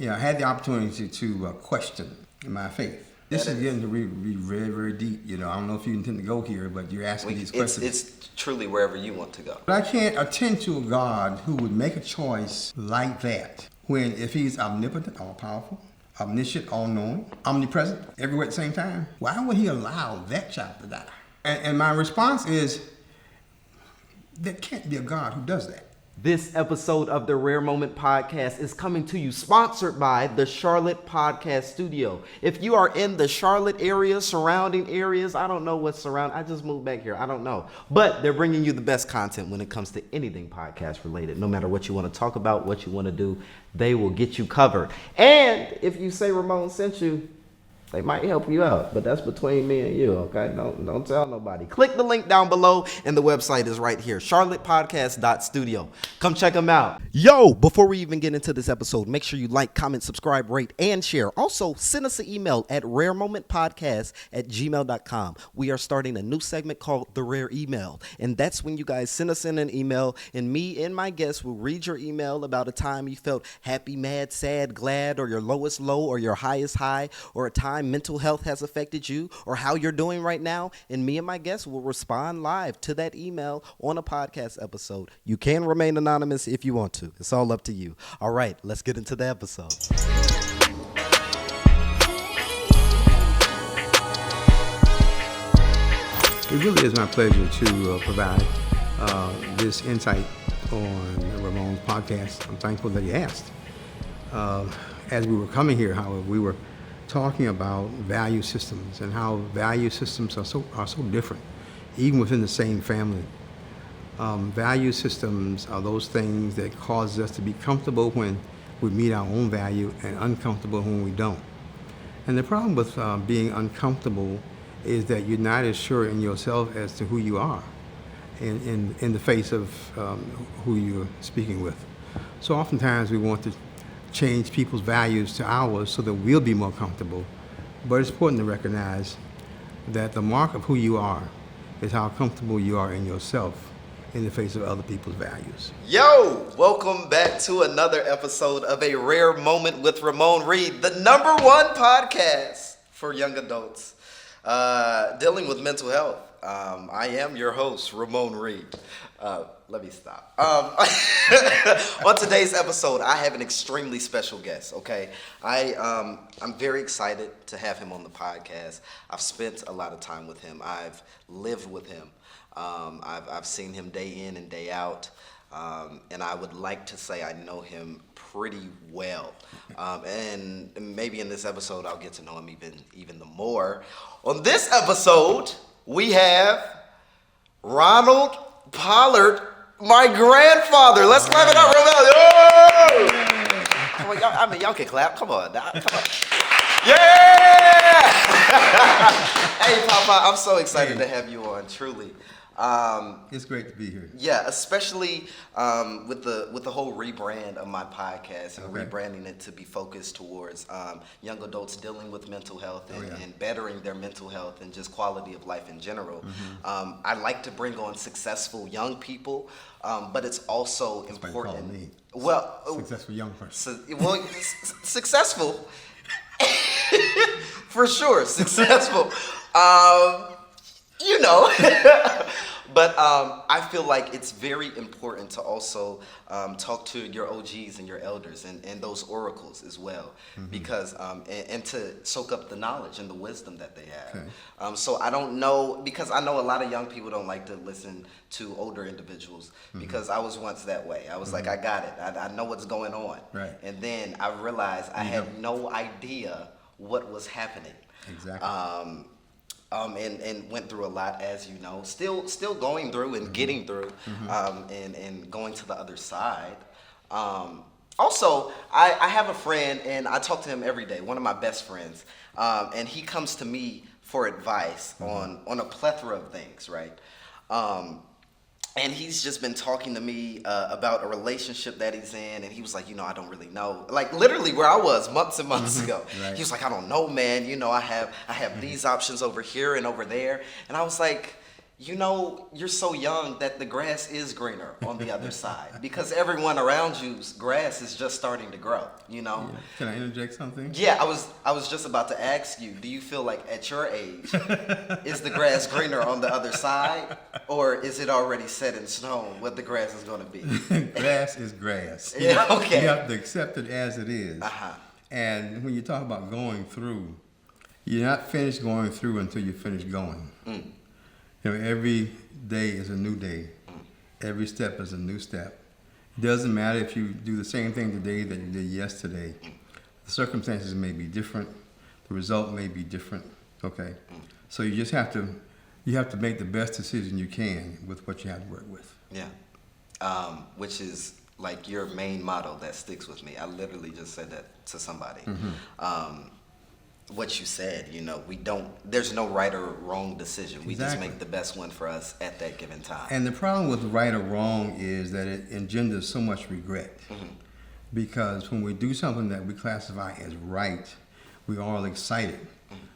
had the opportunity to question my faith. This is getting to be very, very deep. I don't know if you intend to go here, but you're asking these questions. It's truly wherever you want to go. But I can't attend to a God who would make a choice like that when, if he's omnipotent, all-powerful, omniscient, all-knowing, omnipresent, everywhere at the same time, why would he allow that child to die? And my response is, there can't be a God who does that. This episode of the Rare Moment Podcast is coming to you sponsored by the Charlotte Podcast Studio. If you are in the Charlotte area, surrounding areas, I don't know what's surrounding. I just moved back here. I don't know. But they're bringing you the best content when it comes to anything podcast related. No matter what you want to talk about, what you want to do, they will get you covered. And if you say Ramon sent you, they might help you out, but that's between me and you, okay? Don't tell nobody. Click the link down below, and the website is right here, charlottepodcast.studio. Come check them out. Yo, before we even get into this episode, make sure you like, comment, subscribe, rate, and share. Also, send us an email at raremomentpodcast@gmail.com. We are starting a new segment called The Rare Email, and that's when you guys send us in an email, and me and my guests will read your email about a time you felt happy, mad, sad, glad, or your lowest low, or your highest high, or a time mental health has affected you, or how you're doing right now, and me and my guests will respond live to that email on a podcast episode. You can remain anonymous if you want to. It's all up to you. All right, let's get into the episode. It really is my pleasure to provide this insight on Ramon's podcast. I'm thankful that he asked. As we were coming here, however, we were talking about value systems and how value systems are so different, even within the same family. Value systems are those things that cause us to be comfortable when we meet our own value and uncomfortable when we don't. And the problem with being uncomfortable is that you're not as sure in yourself as to who you are in the face of who you're speaking with. So oftentimes we want to change people's values to ours so that we'll be more comfortable. But it's important to recognize that the mark of who you are is how comfortable you are in yourself in the face of other people's values. Yo, welcome back to another episode of A Rare Moment with Ramon Reed, the #1 podcast for young adults dealing with mental health. I am your host, Ramon Reed. Let me stop. On today's episode, I have an extremely special guest, okay? I'm very excited to have him on the podcast. I've spent a lot of time with him. I've lived with him. I've seen him day in and day out. And I would like to say I know him pretty well. And maybe in this episode, I'll get to know him even the more. On this episode, we have Ronald Pollard, my grandfather. Let's clap it up, Ronald. Come on, y'all can clap. Come on. Yeah! Hey, Papa, I'm so excited to have you on, truly. It's great to be here. Yeah, especially with the whole rebrand of my podcast and rebranding it to be focused towards young adults dealing with mental health and bettering their mental health and just quality of life in general. Mm-hmm. I like to bring on successful young people, but it's also important. Me. Well, successful young person. Successful, for sure, successful. But I feel like it's very important to also talk to your OGs and your elders and those oracles as well, because and to soak up the knowledge and the wisdom that they have. Okay. So I don't know, because I know a lot of young people don't like to listen to older individuals, because I was once that way. I was like, I got it. I know what's going on. Right. And then I realized I had no idea what was happening. Exactly. And went through a lot, as you know, still going through and getting through, and going to the other side. Also, I have a friend, and I talk to him every day, one of my best friends, and he comes to me for advice on a plethora of things, right? And he's just been talking to me about a relationship that he's in, and he was like, I don't really know. Like literally where I was months and months ago. Right. He was like, I don't know, man. I have these options over here and over there. And I was like, you know, you're so young that the grass is greener on the other side because everyone around you's grass is just starting to grow, you know? Yeah. Can I interject something? Yeah, I was just about to ask you, do you feel like at your age, is the grass greener on the other side, or is it already set in stone what the grass is going to be? Grass is grass. Yeah, okay. You have to accept it as it is. Uh-huh. And when you talk about going through, you're not finished going through until you finish going. You know, every day is a new day. Every step is a new step. It doesn't matter if you do the same thing today that you did yesterday. The circumstances may be different. The result may be different. Okay, so you just have to make the best decision you can with what you have to work with. Yeah, which is like your main motto that sticks with me. I literally just said that to somebody. What you said, you know, there's no right or wrong decision. We just Exactly. make the best one for us at that given time. And the problem with right or wrong is that it engenders so much regret. Because when we do something that we classify as right, we're all excited.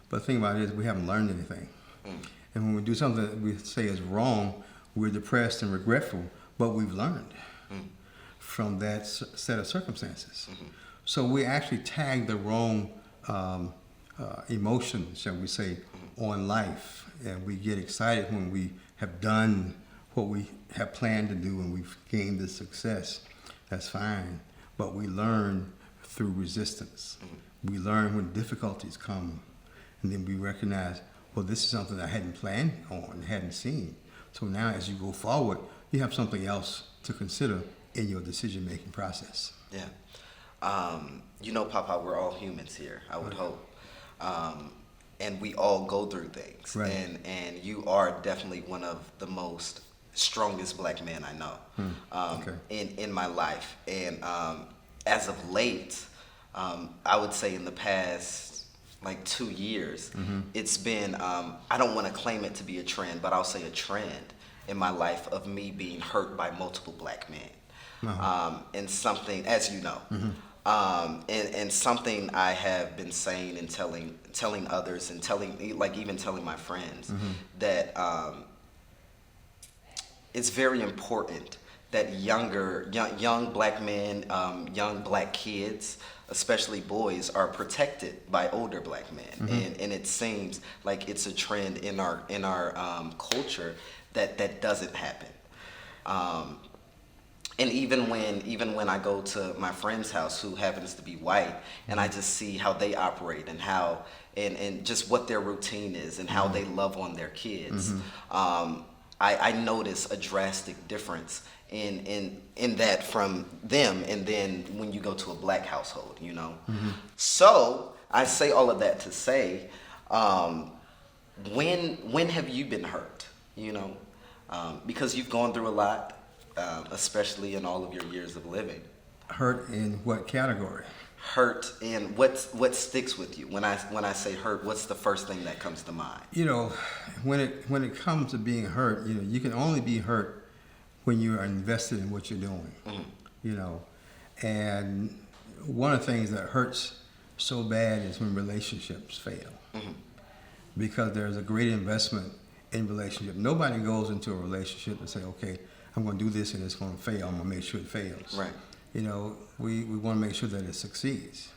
But the thing about it is we haven't learned anything. And when we do something that we say is wrong, we're depressed and regretful, but we've learned from that set of circumstances. So we actually tag the wrong emotion, shall we say, on life. And we get excited when we have done what we have planned to do and we've gained the success. That's fine. But we learn through resistance. We learn when difficulties come. And then we recognize, well, this is something I hadn't planned on, hadn't seen. So now as you go forward, you have something else to consider in your decision-making process. Yeah. You know, Papa, we're all humans here, I would hope. And we all go through things. Right. And you are definitely one of the most strongest black men I know in my life. And as of late, I would say in the past like 2 years, it's been, I don't want to claim it to be a trend, but I'll say a trend in my life of me being hurt by multiple black men. And something, as you know, and something I have been saying and telling others and even telling my friends that it's very important that young black men, young black kids, especially boys, are protected by older black men. And it seems like it's a trend in our culture that doesn't happen. And even when I go to my friend's house who happens to be white, and I just see how they operate and how and just what their routine is and how they love on their kids, I notice a drastic difference in that from them, and then when you go to a black household, you know. So I say all of that to say, when have you been hurt? You know, because you've gone through a lot. Especially in all of your years of living. Hurt in what category? Hurt in what sticks with you? When I say hurt, what's the first thing that comes to mind? You know, when it comes to being hurt, you know, you can only be hurt when you are invested in what you're doing. You know, and one of the things that hurts so bad is when relationships fail, because there's a great investment in relationship. Nobody goes into a relationship and say, okay, I'm going to do this and it's going to fail. I'm going to make sure it fails. Right. You know, we want to make sure that it succeeds.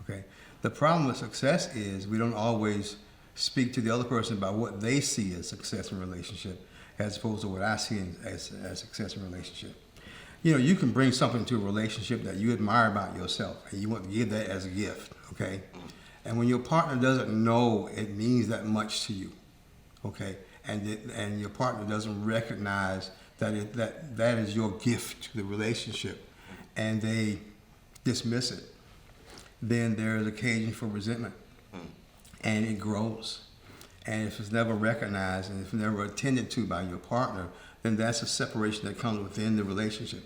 Okay. The problem with success is we don't always speak to the other person about what they see as success in a relationship, as opposed to what I see as success in a relationship. You know, you can bring something to a relationship that you admire about yourself, and you want to give that as a gift. Okay. And when your partner doesn't know it means that much to you, okay, and your partner doesn't recognize that is your gift to the relationship, and they dismiss it, then there is occasion for resentment, and it grows. And if it's never recognized and if never attended to by your partner, then that's a separation that comes within the relationship.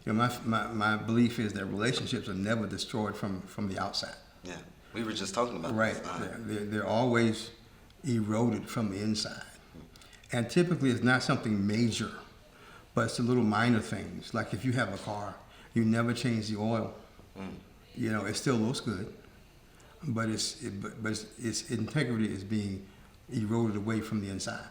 You know, my belief is that relationships are never destroyed from the outside. Yeah, we were just talking about right. They're always eroded from the inside, and typically it's not something major. But it's the little minor things. Like if you have a car, you never change the oil. You know, it still looks good, but its integrity is being eroded away from the inside.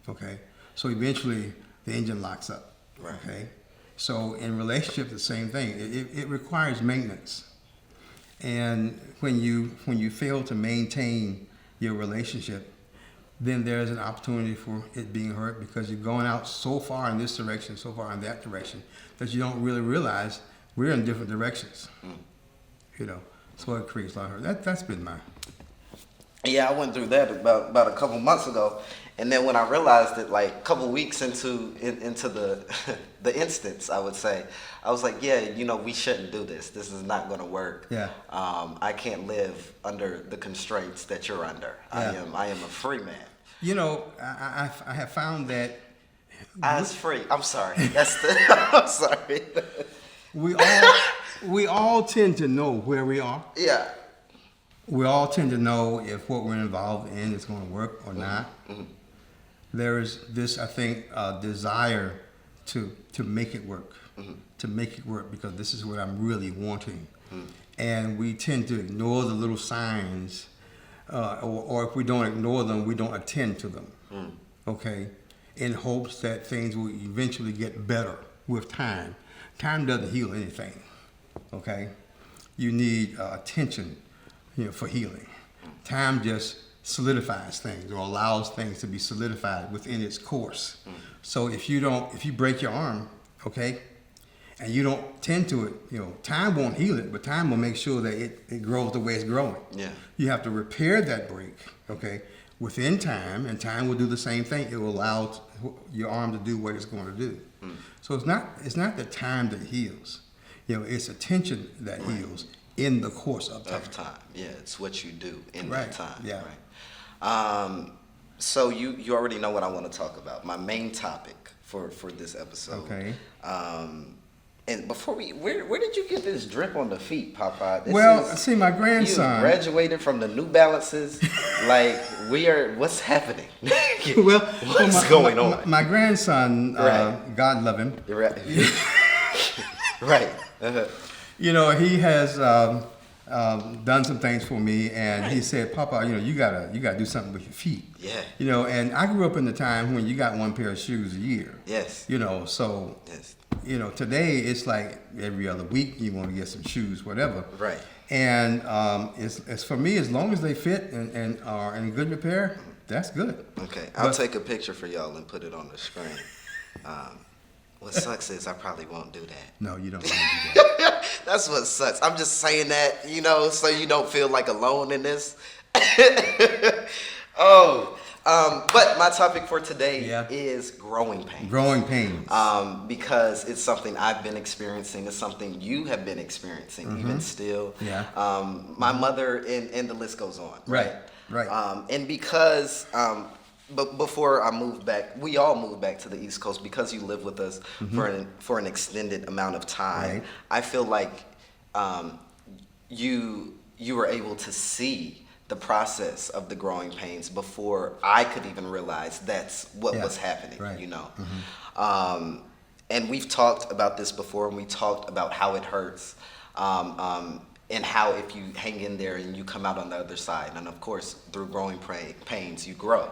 Okay, So eventually the engine locks up. Right. Okay. So in relationship, the same thing. It requires maintenance. And when you fail to maintain your relationship, then there's an opportunity for it being hurt because you're going out so far in this direction, so far in that direction, that you don't really realize we're in different directions. You know, so it creates a lot of hurt. That's been my. Yeah, I went through that about a couple months ago, and then when I realized it, like a couple weeks into the the instance, I would say, I was like, yeah, you know, we shouldn't do this. This is not going to work. Yeah. I can't live under the constraints that you're under. Yeah. I am a free man. You know, I have found that I was free. I'm sorry. That's the. I'm sorry. we all tend to know where we are. Yeah. We all tend to know if what we're involved in is going to work or not. There is this, I think, desire to make it work, to make it work because this is what I'm really wanting. And we tend to ignore the little signs, or if we don't ignore them, we don't attend to them, okay, in hopes that things will eventually get better with time. Time doesn't heal anything, okay? You need attention, you know, for healing. Time just solidifies things or allows things to be solidified within its course. So if you break your arm, okay, and you don't tend to it, you know, time won't heal it, but time will make sure that it grows the way it's growing. Yeah. You have to repair that break, okay, within time, and time will do the same thing. It will allow your arm to do what it's going to do. So it's not the time that heals. You know, it's attention that heals in the course of time. Yeah, it's what you do in Right. that time. Yeah. Right. So you already know what I want to talk about. My main topic for this episode. Okay. And before where did you get this drip on the feet, Papa? See, my grandson. You graduated from the New Balances. Like what's happening? What's going on? My grandson, Right. God love him. Right. Right. Uh-huh. You know, he has done some things for me, and he said, "Papa, you know, you gotta do something with your feet." Yeah. You know, and I grew up in the time when you got one pair of shoes a year. Yes. You know, so. Yes. You know, today it's like every other week you want to get some shoes, whatever. Right. And it's for me, as long as they fit and are in good repair, that's good. Okay, I'll take a picture for y'all and put it on the screen. What sucks is I probably won't do that. No, you don't want to do that. That's what sucks. I'm just saying that, you know, so you don't feel like alone in this. But my topic for today is growing pains. Growing pains. Because it's something I've been experiencing. It's something you have been experiencing, even still. Yeah. My mother, and the list goes on. Right. And because, but before I moved back, we all moved back to the East Coast because you lived with us for an extended amount of time. Right. I feel like you were able to see the process of the growing pains before I could even realize that's what was happening, right. you know. And we've talked about this before, and we talked about how it hurts, and how if you hang in there and you come out on the other side, and of course through growing pains you grow,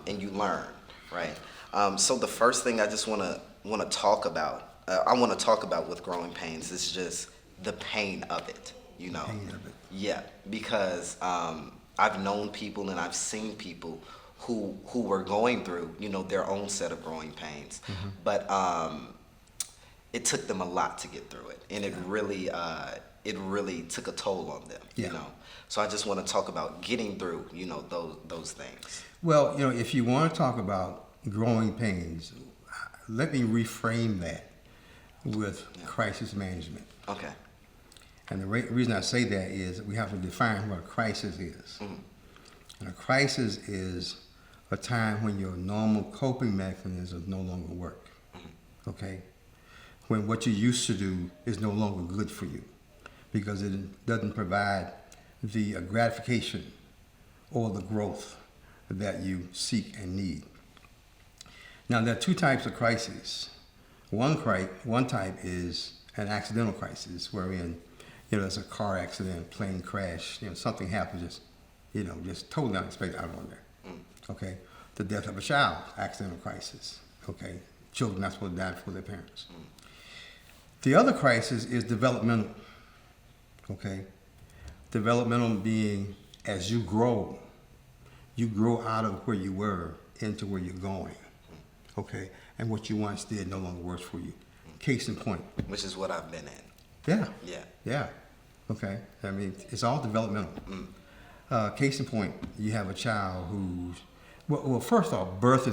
and you learn, right? So the first thing I just want to talk about, with growing pains is just the pain of it, you know. Pain of it. Yeah, because I've known people and I've seen people who were going through, you know, their own set of growing pains, but it took them a lot to get through it, and it really took a toll on them, you know. So I just want to talk about getting through, you know, those things. Well, you know, if you want to talk about growing pains, let me reframe that with crisis management. Okay. And the reason I say that is we have to define what a crisis is. And a crisis is a time when your normal coping mechanisms no longer work, okay? When what you used to do is no longer good for you because it doesn't provide the gratification or the growth that you seek and need. Now, there are two types of crises. One type is an accidental crisis wherein, you know, there's a car accident, plane crash, you know, something happens, just totally unexpected out of nowhere. Okay. the death of a child, accidental crisis. Okay, children not supposed to die before their parents. The other crisis is developmental. Okay, developmental being as you grow out of where you were into where you're going. Okay, and what you once did no longer works for you. Case in point. Which is what I've been in. Yeah. Yeah. Yeah. Okay. I mean, it's all developmental. Case in point, you have a child who's well. First off, birth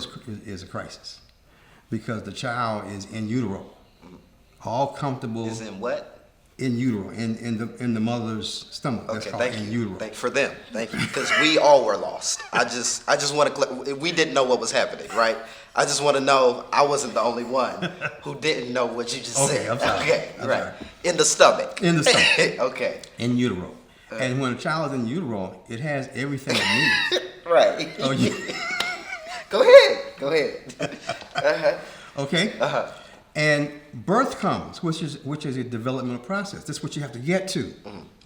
is a crisis because the child is in utero, all comfortable. Is in what? In utero, in the mother's stomach. That's Okay, called thank in you. utero. For them, thank you, because we all were lost. I just want to. We didn't know what was happening, right? I just want to know I wasn't the only one who didn't know what you just said. I'm sorry. Okay, I'm right. sorry. In the stomach. In the stomach. Okay. In utero. And when a child is in utero, it has everything it needs. Right. Oh, yeah. Go ahead. Okay. And birth comes, which is a developmental process. That's what you have to get to.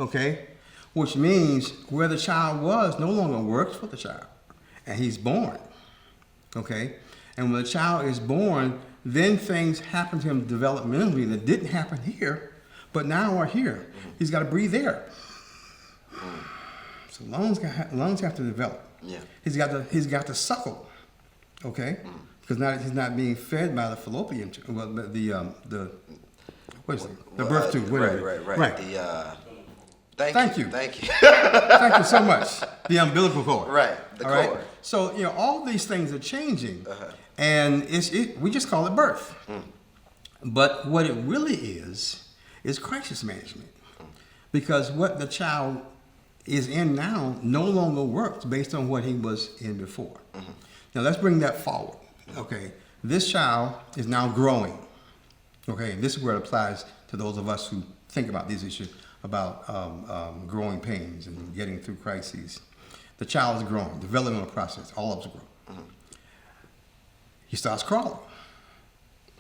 Okay. Which means where the child was no longer works for the child, and he's born. Okay. And when the child is born, then things happen to him developmentally that didn't happen here, but now are here. He's got to breathe air. So lungs have to develop. Yeah. He's got to suckle. Okay. Because now he's not being fed by the fallopian tube. Well, the what is it? The birth tube. Whatever. Right. Thank you. Thank you. Thank you so much. The umbilical cord. Right. The All cord. right? So all these things are changing, and we just call it birth. But what it really is crisis management, because what the child is in now no longer works based on what he was in before. Now let's bring that forward. Okay, this child is now growing. Okay, and this is where it applies to those of us who think about these issues about growing pains and getting through crises. The child is growing, developmental process, all of us grow. He starts crawling.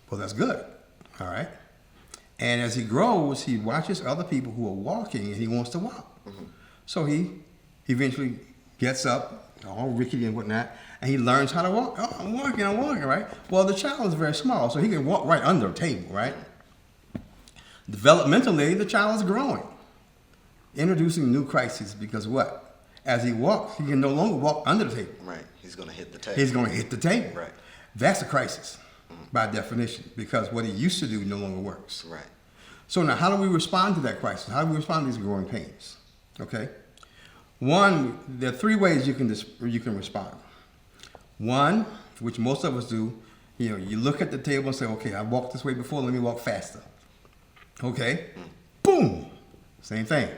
Well, that's good, all right? And as he grows, he watches other people who are walking and he wants to walk. So he eventually gets up, all rickety and whatnot, and he learns how to walk. Oh, I'm walking, right? Well, the child is very small, so he can walk right under a table, right? Developmentally, the child is growing, introducing new crises because what? As he walks, he can no longer walk under the table. Right. He's going to hit the table. He's going to hit the table. Right. That's a crisis by definition because what he used to do no longer works. Right. So now how do we respond to that crisis? How do we respond to these growing pains? Okay. One, there are three ways you can respond. One, which most of us do, you look at the table and say, okay, I walked this way before, let me walk faster. Okay? Boom! Same thing.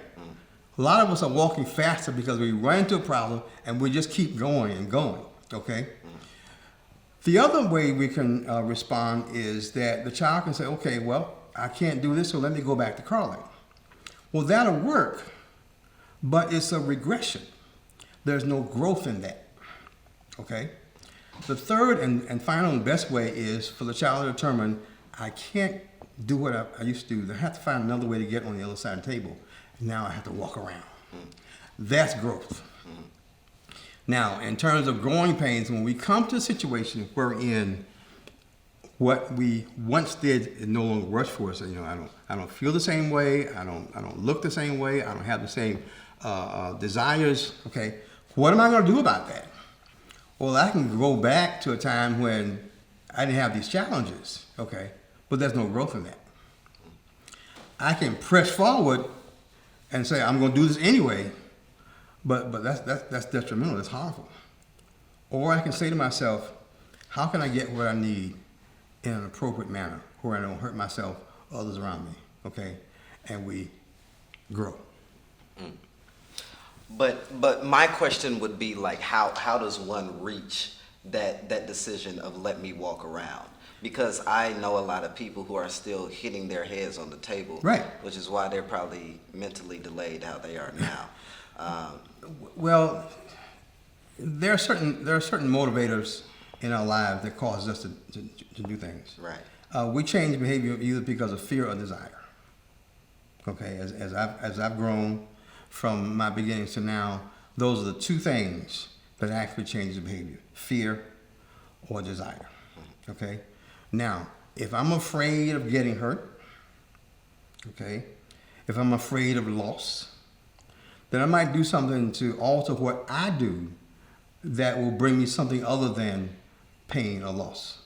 A lot of us are walking faster because we run into a problem and we just keep going and going. Okay? The other way we can respond is that the child can say, okay, well, I can't do this, so let me go back to crawling. Well, that'll work, but it's a regression. There's no growth in that. Okay? The third and final and best way is for the child to determine, I can't do what I used to do. I have to find another way to get on the other side of the table. Now I have to walk around. That's growth. Now, in terms of growing pains, when we come to a situation wherein what we once did it no longer works for us, I don't feel the same way, I don't look the same way, I don't have the same desires. Okay, what am I going to do about that? Well, I can go back to a time when I didn't have these challenges. Okay, but there's no growth in that. I can press forward and say I'm going to do this anyway, but that's detrimental. That's harmful. Or I can say to myself, how can I get what I need in an appropriate manner where I don't hurt myself or others around me? Okay, and we grow. But my question would be like, how does one reach that decision of let me walk around? Because I know a lot of people who are still hitting their heads on the table, right? Which is why they're probably mentally delayed how they are now. Well, there are certain motivators in our lives that cause us to do things. Right. We change behavior either because of fear or desire. Okay, as I've grown from my beginnings to now, those are the two things that actually changes the behavior, fear or desire. Okay? Now, if I'm afraid of getting hurt, okay, if I'm afraid of loss, then I might do something to alter what I do that will bring me something other than pain or loss.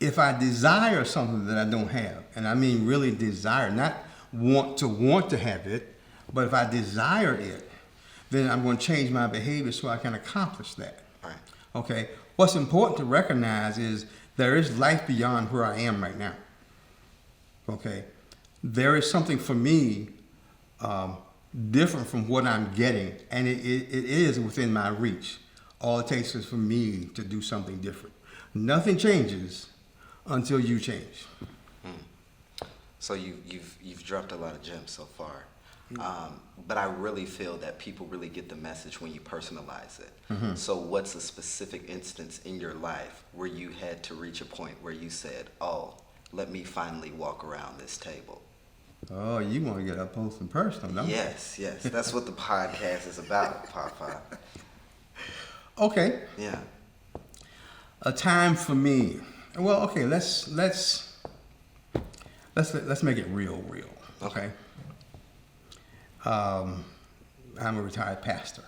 If I desire something that I don't have, and I mean really desire, not want to have it, but if I desire it, then I'm going to change my behavior so I can accomplish that. Right. Okay? What's important to recognize is there is life beyond where I am right now. Okay? There is something for me different from what I'm getting, and it is within my reach. All it takes is for me to do something different. Nothing changes until you change. So you've dropped a lot of gems so far. But I really feel that people really get the message when you personalize it. So what's a specific instance in your life where you had to reach a point where you said, oh, let me finally walk around this table? Oh, you want to get up close and personal, don't you? Yes. That's what the podcast is about, Papa. Okay. Yeah. A time for me. Well, okay, let's make it real. Okay. I'm a retired pastor,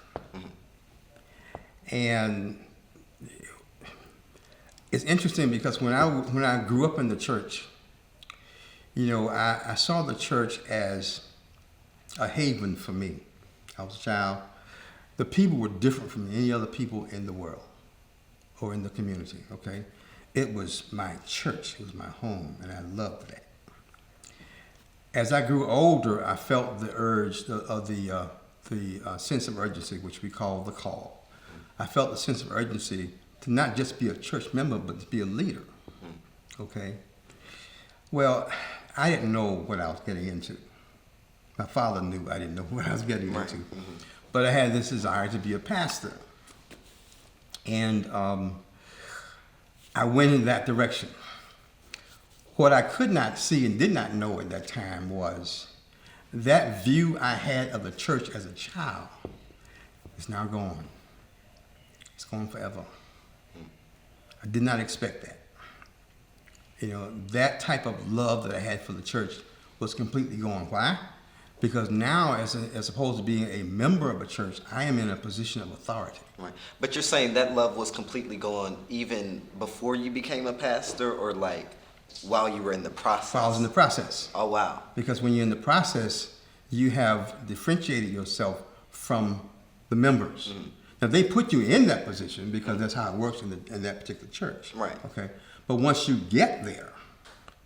and it's interesting because when I grew up in the church, you know, I saw the church as a haven for me. I was a child. The people were different from any other people in the world or in the community. Okay, it was my church. It was my home, and I loved that. As I grew older, I felt the urge of the sense of urgency, which we call the call. I felt the sense of urgency to not just be a church member, but to be a leader. Okay? Well, I didn't know what I was getting into. My father knew I didn't know what I was getting into. But I had this desire to be a pastor. And I went in that direction. What I could not see and did not know at that time was that view I had of the church as a child is now gone. It's gone forever. I did not expect that. You know, that type of love that I had for the church was completely gone. Why? Because now, as opposed to being a member of a church, I am in a position of authority. Right. But you're saying that love was completely gone even before you became a pastor, or like while you were in the process? While I was in the process. Oh, wow. Because when you're in the process, you have differentiated yourself from the members. Now, they put you in that position because that's how it works in that particular church. Right. Okay. But once you get there,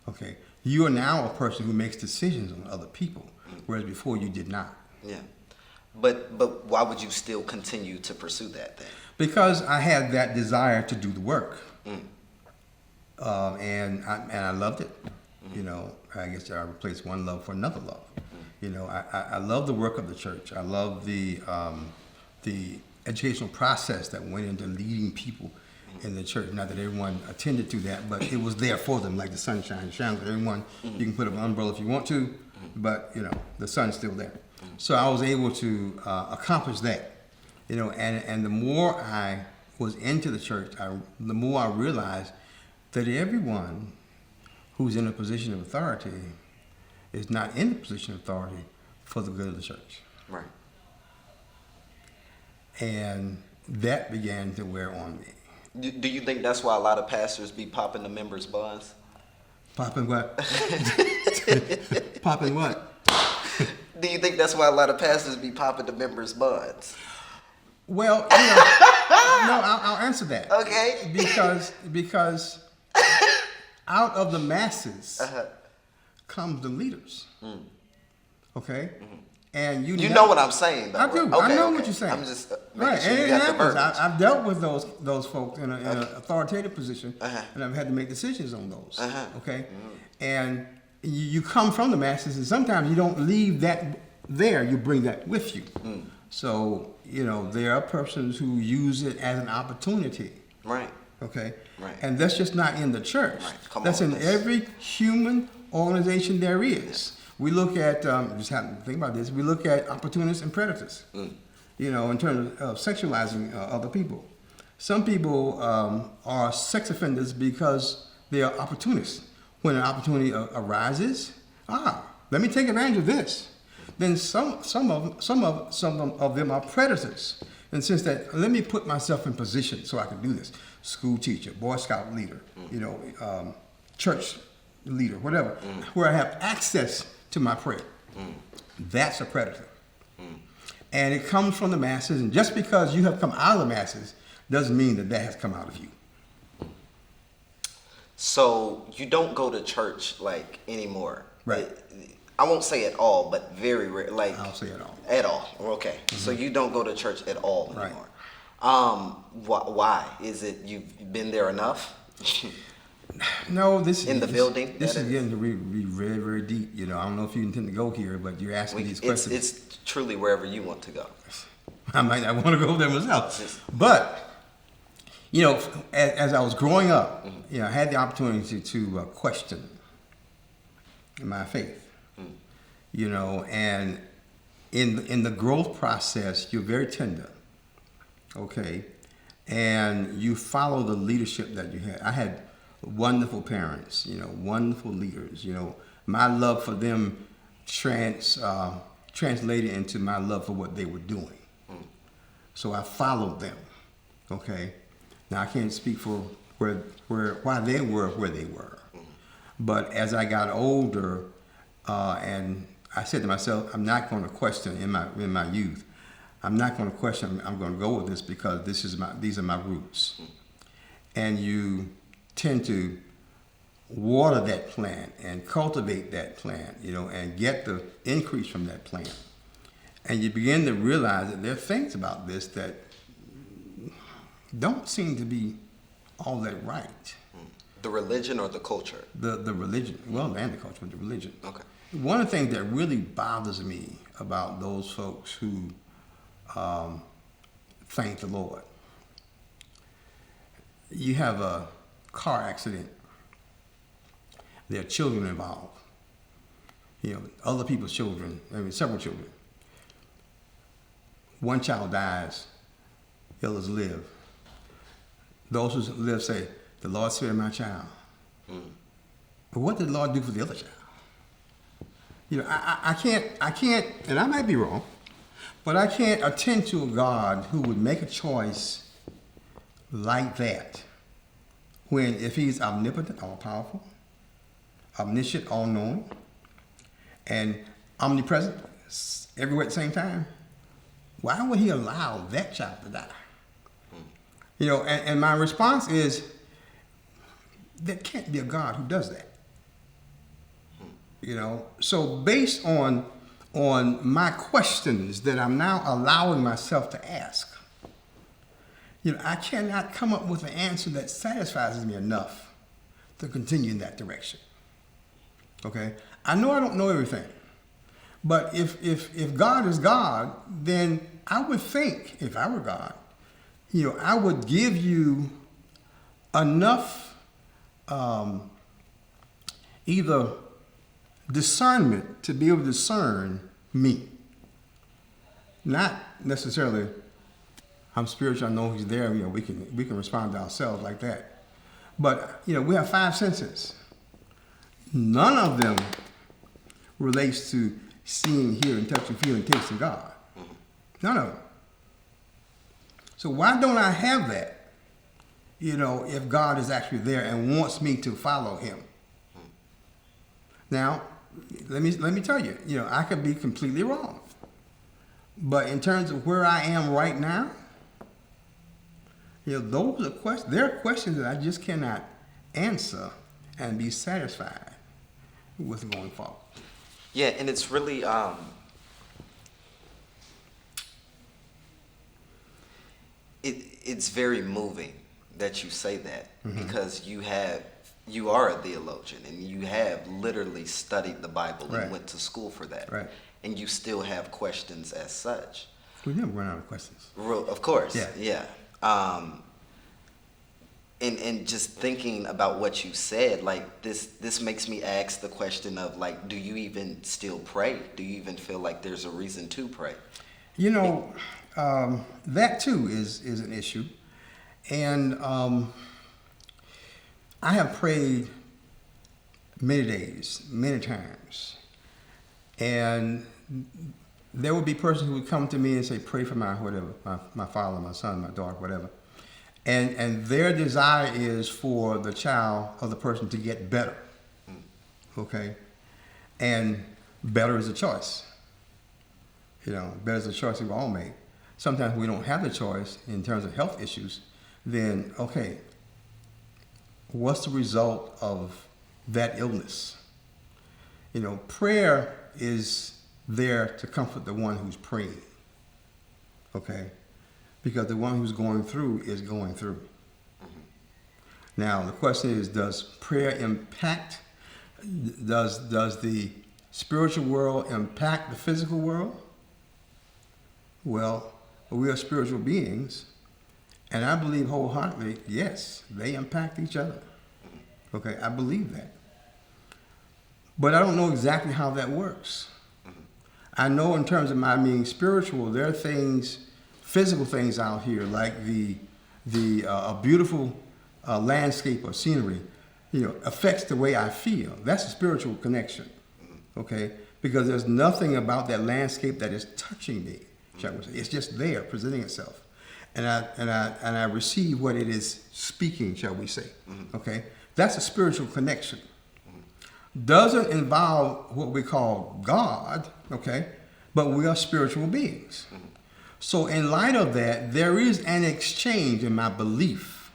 okay, you are now a person who makes decisions on other people, whereas before you did not. Yeah. But why would you still continue to pursue that then? Because I had that desire to do the work. And I loved it. You know, I guess I replaced one love for another love. You know, I love the work of the church. I love the educational process that went into leading people in the church. Not that everyone attended to that, but it was there for them, like the sunshine shines on everyone. You can put up an umbrella if you want to, but you know, the sun's still there. So I was able to accomplish that. You know, and the more I was into the church, the more I realized that everyone who's in a position of authority is not in a position of authority for the good of the church. Right. And that began to wear on me. Do you think that's why a lot of pastors be popping the members' buns? Popping what? Popping what? Do you think that's why a lot of pastors be popping the members' buns? Well, you know, no, I'll answer that. Okay. Because out of the masses comes the leaders. Okay? And you know what I'm saying, though. I do. Okay, I know what you're saying. I'm just right. sure And you it got the happens. verbiage. I've dealt with those folks in an authoritative position, and I've had to make decisions on those. Okay? And you come from the masses, and sometimes you don't leave that there. You bring that with you. So, you know, there are persons who use it as an opportunity. Right. Okay? Right. And that's just not in the church. Right. That's in every human organization there is. We look at, just have to think about this, we look at opportunists and predators. in terms of sexualizing other people. Some people are sex offenders because they are opportunists. When an opportunity arises, let me take advantage of this. Then some of them are predators. And since that, let me put myself in position so I can do this. School teacher, Boy Scout leader, church leader, whatever, where I have access to my prey. That's a predator. And it comes from the masses, and just because you have come out of the masses doesn't mean that has come out of you. So you don't go to church like anymore. Right. I won't say at all, but very rare. Like I'll say at all. At all. Okay. So you don't go to church at all anymore. Right. Why? Is it you've been there enough? No, this in the building. This is getting to be very, very deep. I don't know if you intend to go here, but you're asking these questions. It's truly wherever you want to go. I might not want to go there myself, but as I was growing up, I had the opportunity to question my faith. And in the growth process, you're very tender, okay, and you follow the leadership that you had. I had wonderful parents, wonderful leaders. My love for them translated into my love for what they were doing. So I followed them, okay. Now I can't speak for why they were where they were, but as I got older, and I said to myself, I'm not going to question in my youth. I'm not going to question. I'm going to go with this because these are my roots. And you tend to water that plant and cultivate that plant, and get the increase from that plant. And you begin to realize that there are things about this that don't seem to be all that right. The religion or the culture? The religion. Well, and the culture, but the religion. Okay. One of the things that really bothers me about those folks who thank the Lord, you have a car accident, there are children involved, other people's children, several children. One child dies, the others live. Those who live say, the Lord spared my child. But what did the Lord do for the other child? I can't, and I might be wrong, but I can't attend to a God who would make a choice like that when, if he's omnipotent, all-powerful, omniscient, all-knowing, and omnipresent everywhere at the same time, why would he allow that child to die? And my response is, there can't be a God who does that. So based on my questions that I'm now allowing myself to ask, I cannot come up with an answer that satisfies me enough to continue in that direction. Okay? I know I don't know everything. But if God is God, then I would think, if I were God, I would give you enough either discernment to be able to discern me. Not necessarily, I'm spiritual, I know he's there, we can respond to ourselves like that. But, we have 5 senses. None of them relates to seeing, hearing, touching, feeling, tasting God. None of them. So why don't I have that, if God is actually there and wants me to follow him? Now, let me tell you, I could be completely wrong. But in terms of where I am right now, those are questions. There are questions that I just cannot answer and be satisfied with going forward. Yeah, and it's really it's very moving that you say that, because you are a theologian and you have literally studied the Bible and went to school for that. Right. And you still have questions as such. We never run out of questions. Of course. Yeah. And just thinking about what you said, like this makes me ask the question of, like, do you even still pray? Do you even feel like there's a reason to pray? that too is an issue. And I have prayed many days, many times. And there would be persons who would come to me and say, pray for my whatever, my father, my son, my daughter, whatever. And their desire is for the child or the person to get better. Okay? And better is a choice. You know, better is a choice we've all made. Sometimes we don't have the choice in terms of health issues. Then, okay, what's the result of that illness? You know, prayer is there to comfort the one who's praying. Okay? Because the one who's going through is going through. Now, the question is, does prayer impact, does the spiritual world impact the physical world? Well, we are spiritual beings, and I believe wholeheartedly, yes, they impact each other. Okay, I believe that. But I don't know exactly how that works. I know in terms of my being spiritual, there are things, physical things out here, like a beautiful landscape or scenery, you know, affects the way I feel. That's a spiritual connection, okay? Because there's nothing about that landscape that is touching me, shall we say. It's just there, presenting itself. And I receive what it is speaking, shall we say, okay? That's a spiritual connection. Doesn't involve what we call God, okay? But we are spiritual beings. So in light of that, there is an exchange in my belief,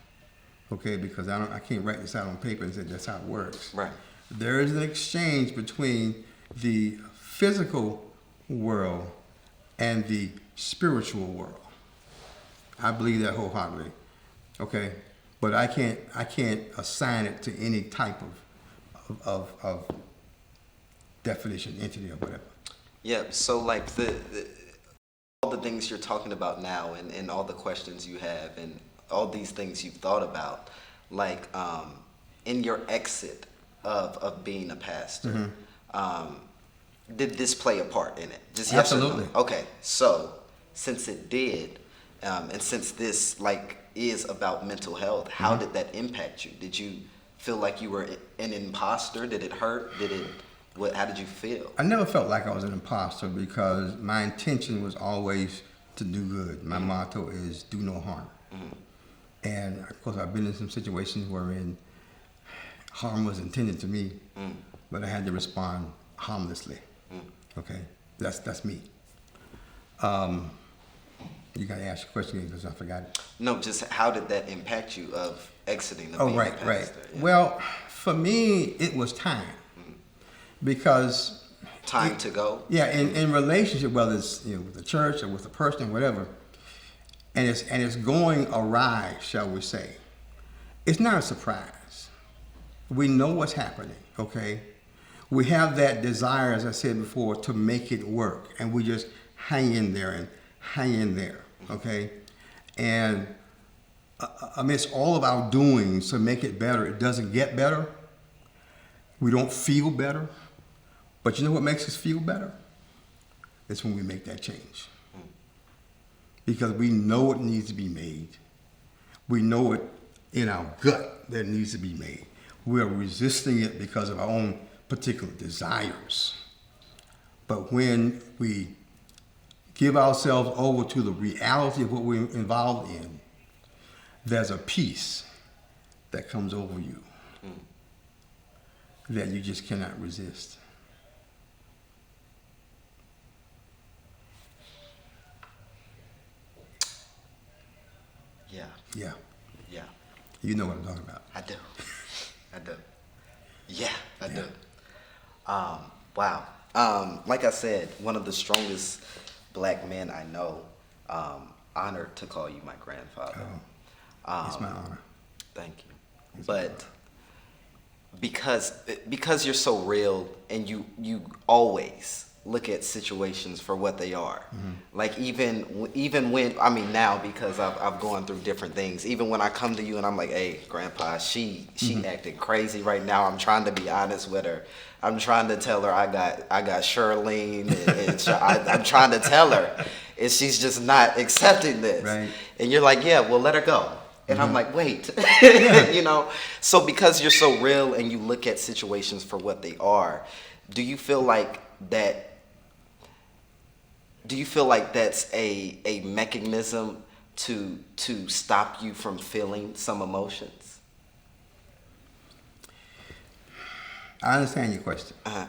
okay? Because I can't write this out on paper and say that's how it works. Right. There is an exchange between the physical world and the spiritual world. I believe that wholeheartedly, okay? But I can't assign it to any type of definition, entity, or whatever. Yeah, so like all the things you're talking about now and all the questions you have and all these things you've thought about, like in your exit of being a pastor, did this play a part in it? Just yes or no? Absolutely. Okay, so since it did, and since this like is about mental health, how did that impact you? Did you feel like you were an imposter? Did it hurt? How did you feel? I never felt like I was an imposter because my intention was always to do good. My motto is do no harm. And of course, I've been in some situations wherein harm was intended to me, but I had to respond harmlessly. Okay, that's me. You gotta ask your question again because I forgot it. No, just how did that impact you of exiting the being a pastor? Right. Yeah. Well, for me, it was time. Because time to go. Yeah, in relationship, whether it's with the church or with the person, whatever, and it's going awry, shall we say, it's not a surprise. We know what's happening, okay? We have that desire, as I said before, to make it work, and we just hang in there, okay? And amidst all of our doings to make it better, it doesn't get better. We don't feel better. But you know what makes us feel better? It's when we make that change. Because we know it needs to be made. We know it in our gut that it needs to be made. We are resisting it because of our own particular desires. But when we give ourselves over to the reality of what we're involved in, there's a peace that comes over you that you just cannot resist. Yeah. You know what I'm talking about. I do. Yeah, I do. Wow. Like I said, one of the strongest black men I know. Honored to call you my grandfather. It's my honor. Thank you. But because you're so real and you always look at situations for what they are. Like even when now because I've gone through different things. Even when I come to you and I'm like, hey, Grandpa, she acting crazy right now. I'm trying to be honest with her. I'm trying to tell her I got Shirlene and I'm trying to tell her, and she's just not accepting this. Right. And you're like, yeah, well, let her go. And I'm like, wait, So because you're so real and you look at situations for what they are, do you feel like that? Do you feel like that's a mechanism to stop you from feeling some emotions? I understand your question. Uh-huh.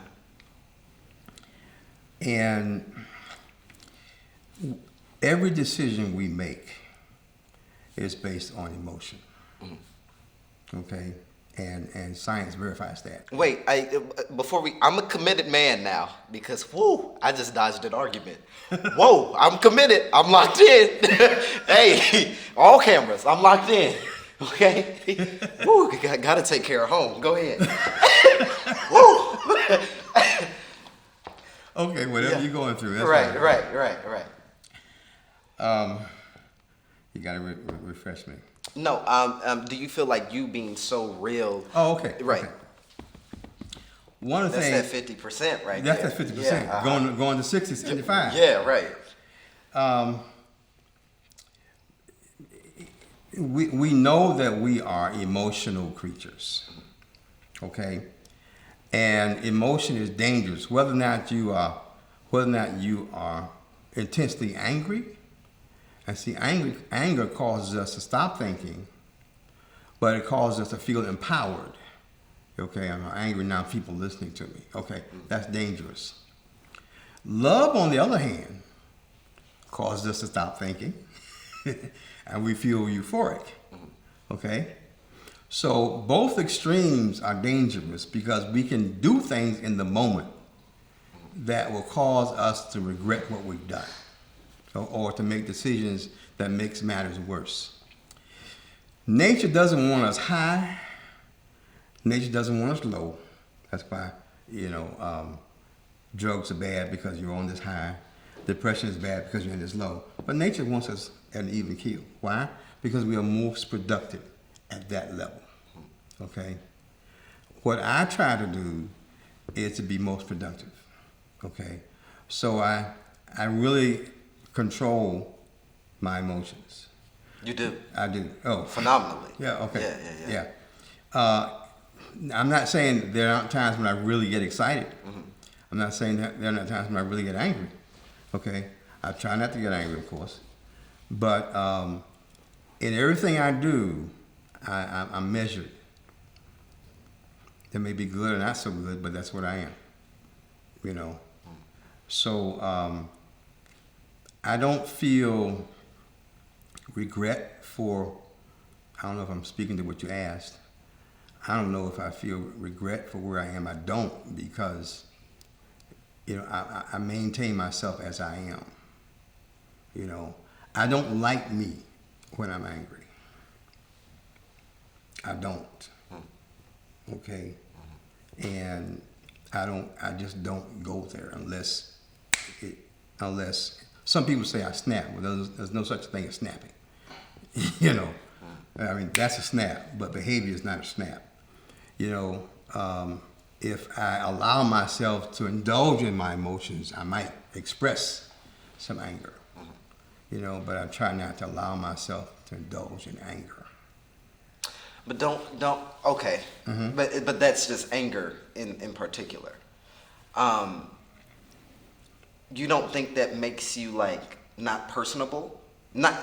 And every decision we make is based on emotion. Okay? And science verifies that. Wait, I'm a committed man now because I just dodged an argument. Whoa, I'm committed. I'm locked in. Hey, all cameras, I'm locked in. Okay? Woo, gotta take care of home. Go ahead. Woo. Okay, whatever you're going through. That's Right. You gotta refresh me. No, do you feel like you being so real? Oh, okay. Right. Okay. One of the That's things. that 50% right That's there. that 50%. Yeah, uh-huh. Going to 60, 75. Yeah, right. We know that we are emotional creatures. Okay? And emotion is dangerous. Whether or not you are intensely angry. And see, anger causes us to stop thinking, but it causes us to feel empowered. Okay, I'm angry now, people listening to me. Okay, that's dangerous. Love, on the other hand, causes us to stop thinking, and we feel euphoric. Okay? So both extremes are dangerous because we can do things in the moment that will cause us to regret what we've done. Or to make decisions that makes matters worse. Nature doesn't want us high. Nature doesn't want us low. That's why, drugs are bad because you're on this high. Depression is bad because you're in this low. But nature wants us at an even keel. Why? Because we are most productive at that level. Okay? What I try to do is to be most productive. Okay? So I really control my emotions. You do. I do. Oh, Phenomenally. yeah. Okay. Yeah. I'm not saying there aren't times when I really get excited. I'm not saying that there are not times when I really get angry. Okay. I try not to get angry, of course, but in everything I do, I'm measured. It may be good or not so good, but that's what I am. So. I don't feel regret for, I don't know if I'm speaking to what you asked. I don't know if I feel regret for where I am. I don't, because, I maintain myself as I am. I don't like me when I'm angry. I don't. Okay? And I just don't go there unless some people say I snap. Well, there's no such thing as snapping. I mean, that's a snap, but behavior is not a snap. If I allow myself to indulge in my emotions, I might express some anger. But I try not to allow myself to indulge in anger. But okay. But that's just anger in particular. You don't think that makes you not personable? Not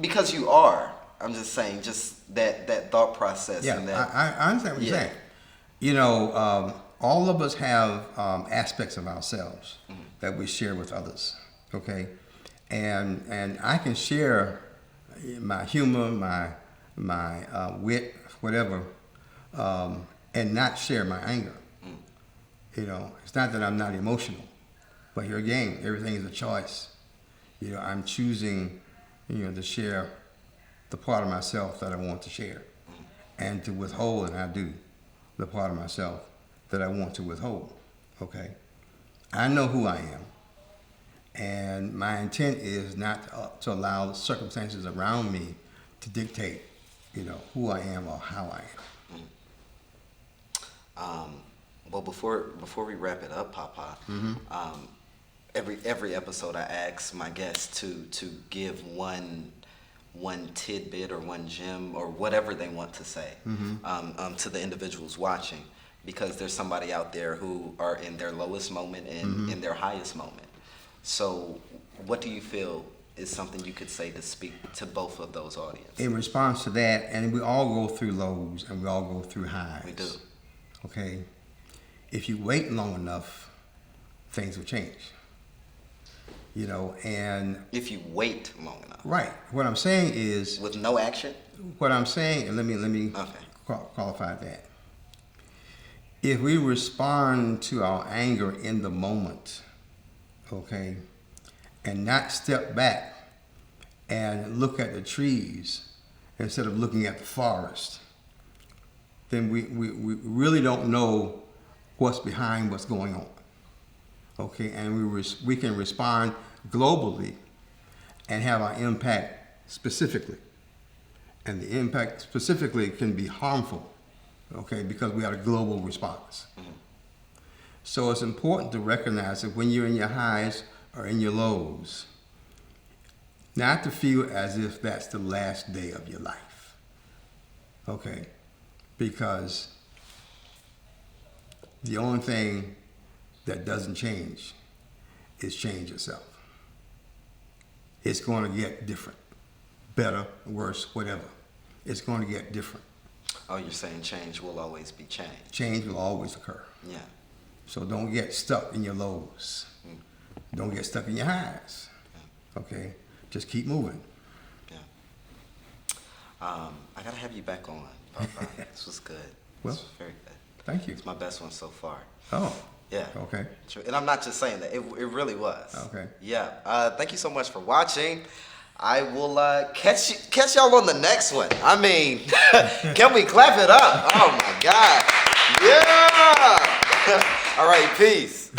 because you are. I'm just saying, just that thought process. Yeah, and that, I understand what you're saying. All of us have aspects of ourselves that we share with others. Okay, and I can share my humor, my wit, whatever, and not share my anger. It's not that I'm not emotional. But here again, everything is a choice. I'm choosing, to share the part of myself that I want to share, and to withhold, and I do, the part of myself that I want to withhold. Okay, I know who I am, and my intent is not to allow the circumstances around me to dictate, who I am or how I am. Well, before we wrap it up, Papa, every episode I ask my guests to give one tidbit or one gem or whatever they want to say to the individuals watching, because there's somebody out there who are in their lowest moment and in their highest moment. So what do you feel is something you could say to speak to both of those audiences? In response to that, and we all go through lows and we all go through highs. We do. Okay? If you wait long enough, things will change. You know, and... If you wait long enough. Right. What I'm saying is... With no action? What I'm saying, and let me qualify that. If we respond to our anger in the moment, okay, and not step back and look at the trees instead of looking at the forest, then we really don't know what's behind what's going on. Okay, and we can respond globally and have our impact specifically. And the impact specifically can be harmful, okay, because we have a global response. So it's important to recognize that when you're in your highs or in your lows, not to feel as if that's the last day of your life, okay, because the only thing that doesn't change is change itself. It's going to get different, better, worse, whatever. It's going to get different. Oh, you're saying change will always be change. Change will always occur. Yeah. So don't get stuck in your lows. Don't get stuck in your highs. Okay? Just keep moving. Yeah. I gotta have you back on. This was good. Well, this was very good. Thank you. It's my best one so far. Oh. Yeah. Okay. True. And I'm not just saying that. It really was. Okay. Yeah. Thank you so much for watching. I will catch y'all on the next one. I mean, can we clap it up? Oh my God. Yeah. All right. Peace.